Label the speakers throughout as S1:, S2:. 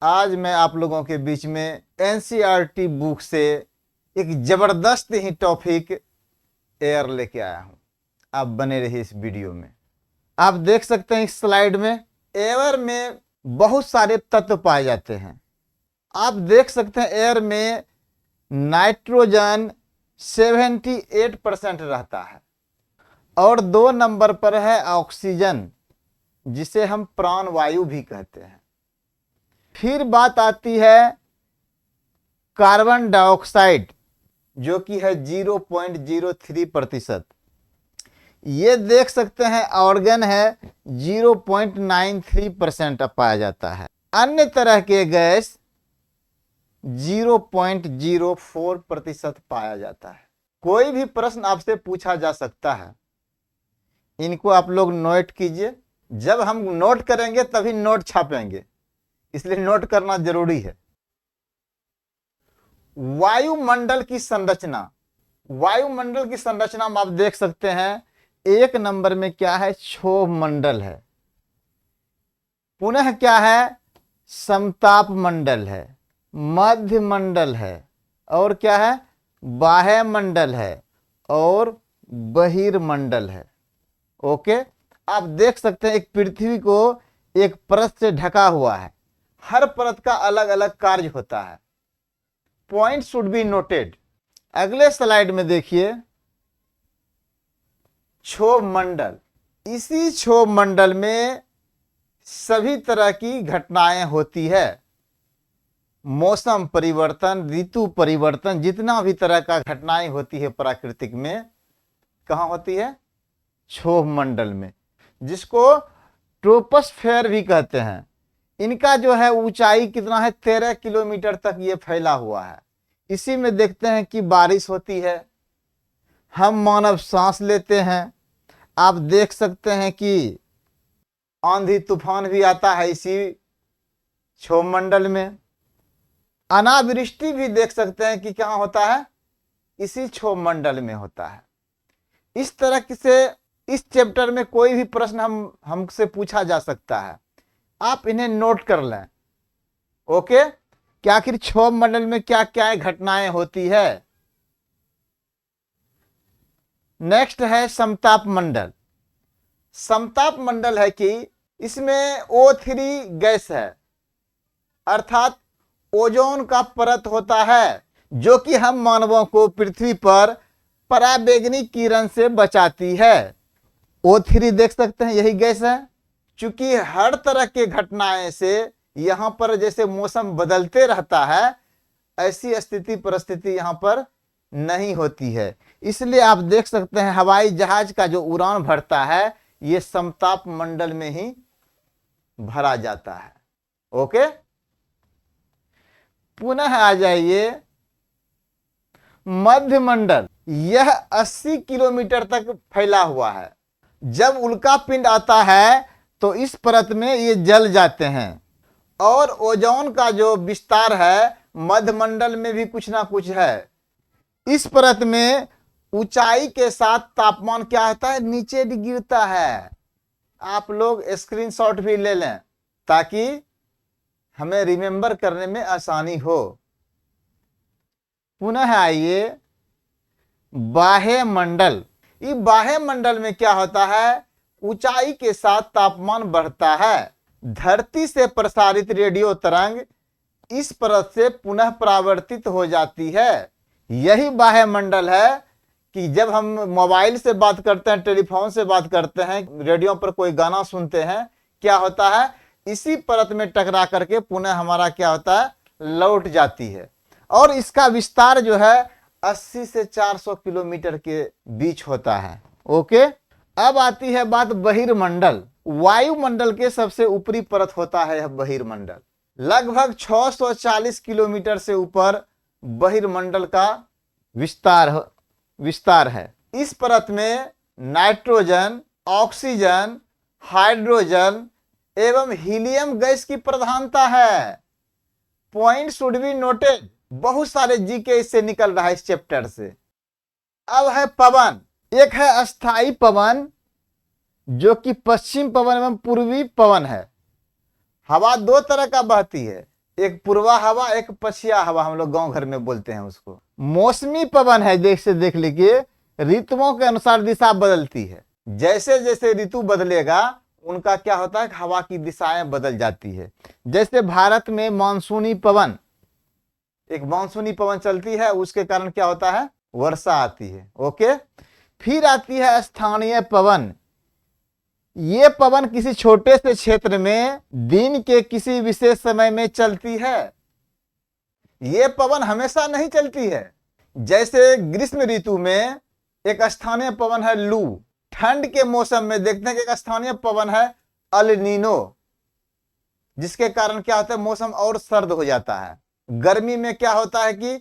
S1: आज मैं आप लोगों के बीच में एनसीईआरटी बुक से एक जबरदस्त ही टॉपिक एयर लेके आया हूं। आप बने रहिए इस वीडियो में। आप देख सकते हैं इस स्लाइड में एयर में बहुत सारे तत्व पाए जाते हैं। आप देख सकते हैं एयर में नाइट्रोजन 78% रहता है और 2 नंबर पर है ऑक्सीजन, जिसे हम प्राण वायु भी कहते हैं। फिर बात आती है कार्बन डाइऑक्साइड, जो कि है 0.03%। ये देख सकते हैं ऑर्गन है 0.93% पाया जाता है। अन्य तरह के गैस 0.04% पाया जाता है। कोई भी प्रश्न आपसे पूछा जा सकता है, इनको आप लोग नोट कीजिए। जब हम नोट करेंगे तभी नोट छापेंगे, इसलिए नोट करना जरूरी है। वायुमंडल की संरचना, वायुमंडल की संरचना में आप देख सकते हैं 1 नंबर में क्या है, क्षोभ मंडल है। पुनः क्या है, समताप मंडल है, मध्य मंडल है, और क्या है, बाह्य मंडल है और बहिर्मंडल है। ओके, आप देख सकते हैं एक पृथ्वी को एक परत से ढका हुआ है। हर परत का अलग अलग कार्य होता है। Point should be noted. अगले स्लाइड में देखिए क्षोभ मंडल। इसी क्षोभ मंडल में सभी तरह की घटनाएं होती है। मौसम परिवर्तन, ऋतु परिवर्तन, जितना भी तरह का घटनाएं होती है प्राकृतिक में, कहाँ होती है, क्षोभ मंडल में, जिसको ट्रोपोस्फेयर भी कहते हैं। इनका जो है ऊंचाई कितना है, 13 किलोमीटर तक ये फैला हुआ है। इसी में देखते हैं कि बारिश होती है, हम मानव सांस लेते हैं। आप देख सकते हैं कि आंधी तूफान भी आता है इसी क्षोभ मंडल में। अनावृष्टि भी देख सकते हैं कि कहाँ होता है, इसी क्षोभ मंडल में होता है। इस तरह से इस चैप्टर में कोई भी प्रश्न हमसे पूछा जा सकता है, आप इन्हें नोट कर लें। ओके, कि आखिर क्षोभ मंडल में क्या क्या घटनाएं होती है। नेक्स्ट है समताप मंडल। समताप मंडल है कि इसमें O3 गैस है, अर्थात ओजोन का परत होता है, जो कि हम मानवों को पृथ्वी पर पराबैंगनी किरण से बचाती है। O3 देख सकते हैं, यही गैस है। चूंकि हर तरह के घटनाएं से यहां पर जैसे मौसम बदलते रहता है, ऐसी स्थिति परिस्थिति यहां पर नहीं होती है। इसलिए आप देख सकते हैं हवाई जहाज का जो उड़ान भरता है, ये समताप मंडल में ही भरा जाता है। ओके, पुनः आ जाइए मध्य मंडल। यह 80 किलोमीटर तक फैला हुआ है। जब उल्का पिंड आता है तो इस परत में ये जल जाते हैं, और ओजोन का जो विस्तार है मध्य मंडल में भी कुछ ना कुछ है। इस परत में ऊंचाई के साथ तापमान क्या होता है, नीचे गिरता है। आप लोग स्क्रीनशॉट भी ले लें ताकि हमें रिमेंबर करने में आसानी हो। पुनः आइए बाह्य मंडल। इस बाह्य मंडल में क्या होता है, ऊंचाई के साथ तापमान बढ़ता है। धरती से प्रसारित रेडियो तरंग इस परत से पुनः परावर्तित हो जाती है। यही बाह्य मंडल है कि जब हम मोबाइल से बात करते हैं, टेलीफोन से बात करते हैं, रेडियो पर कोई गाना सुनते हैं, क्या होता है, इसी परत में टकरा करके पुनः हमारा क्या होता है, लौट जाती है। और इसका विस्तार जो है 80 से 400 किलोमीटर के बीच होता है। ओके, अब आती है बात बहिर्मंडल। वायुमंडल के सबसे ऊपरी परत होता है यह बहिर्मंडल। लगभग 640 किलोमीटर से ऊपर बहिर्मंडल का विस्तार है। इस परत में नाइट्रोजन, ऑक्सीजन, हाइड्रोजन एवं हीलियम गैस की प्रधानता है। Point should be noted. बहुत सारे जीके इससे निकल रहा है इस चैप्टर से। अब है पवन। एक है अस्थाई पवन, जो कि पश्चिम पवन एवं पूर्वी पवन है। हवा 2 तरह का बहती है, एक पूर्वा हवा, एक पछिया हवा, हम लोग गांव घर में बोलते हैं उसको। मौसमी पवन है, देख लीजिए, ऋतुओं के अनुसार दिशा बदलती है। जैसे जैसे ऋतु बदलेगा उनका क्या होता है, हवा की दिशाएं बदल जाती है। जैसे भारत में मानसूनी पवन, एक मानसूनी पवन चलती है, उसके कारण क्या होता है, वर्षा आती है। ओके, फिर आती है स्थानीय पवन। ये पवन किसी छोटे से क्षेत्र में दिन के किसी विशेष समय में चलती है। ये पवन हमेशा नहीं चलती है। जैसे ग्रीष्म ऋतु में एक स्थानीय पवन है लू, ठंड के मौसम में देखते हैं कि एक स्थानीय पवन है अल नीनो, जिसके कारण क्या होता है, मौसम और सर्द हो जाता है। गर्मी में क्या होता है कि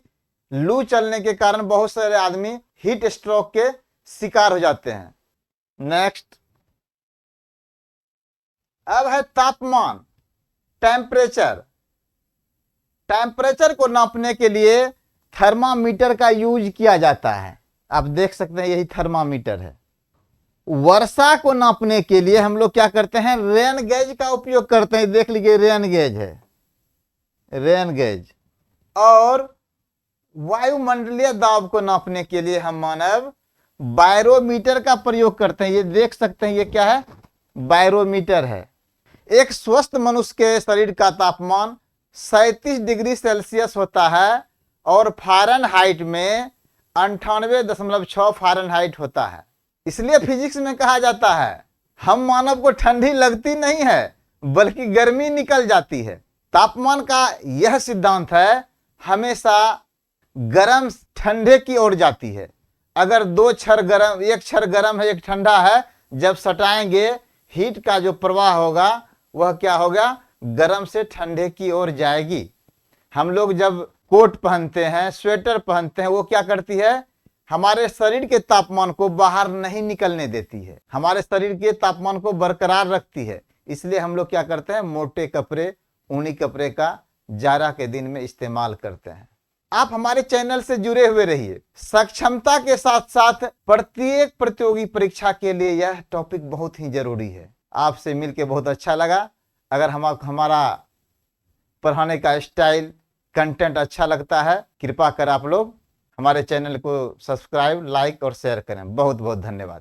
S1: लू चलने के कारण बहुत सारे आदमी हीट स्ट्रोक के शिकार हो जाते हैं। नेक्स्ट, अब है तापमान, टेम्परेचर। टेम्परेचर को नापने के लिए थर्मामीटर का यूज किया जाता है। आप देख सकते हैं यही थर्मामीटर है। वर्षा को नापने के लिए हम लोग क्या करते हैं, रेन गेज का उपयोग करते हैं। देख लीजिए रेन गेज है, रेन गेज। और वायुमंडलीय दाब को नापने के लिए हम मानव बैरोमीटर का प्रयोग करते हैं। ये देख सकते हैं, ये क्या है, बैरोमीटर है। एक स्वस्थ मनुष्य के शरीर का तापमान 37 डिग्री सेल्सियस होता है और फ़ारेनहाइट में 98.6 फ़ारेनहाइट होता है। इसलिए फिजिक्स में कहा जाता है हम मानव को ठंडी लगती नहीं है बल्कि गर्मी निकल जाती है। तापमान का यह सिद्धांत है, हमेशा गर्म ठंडे की ओर जाती है। अगर दो क्षण गर्म, एक क्षण गर्म है एक ठंडा है, जब सटाएंगे हीट का जो प्रवाह होगा वह क्या होगा, गर्म से ठंडे की ओर जाएगी। हम लोग जब कोट पहनते हैं, स्वेटर पहनते हैं, वो क्या करती है, हमारे शरीर के तापमान को बाहर नहीं निकलने देती है, हमारे शरीर के तापमान को बरकरार रखती है। इसलिए हम लोग क्या करते हैं, मोटे कपड़े, ऊनी कपड़े का जाड़ा के दिन में इस्तेमाल करते हैं। आप हमारे चैनल से जुड़े हुए रहिए। सक्षमता के साथ साथ प्रत्येक प्रतियोगी परीक्षा के लिए यह टॉपिक बहुत ही जरूरी है। आपसे मिलकर बहुत अच्छा लगा। अगर हमारा पढ़ाने का स्टाइल, कंटेंट अच्छा लगता है, कृपा कर आप लोग हमारे चैनल को सब्सक्राइब, लाइक और शेयर करें। बहुत बहुत धन्यवाद।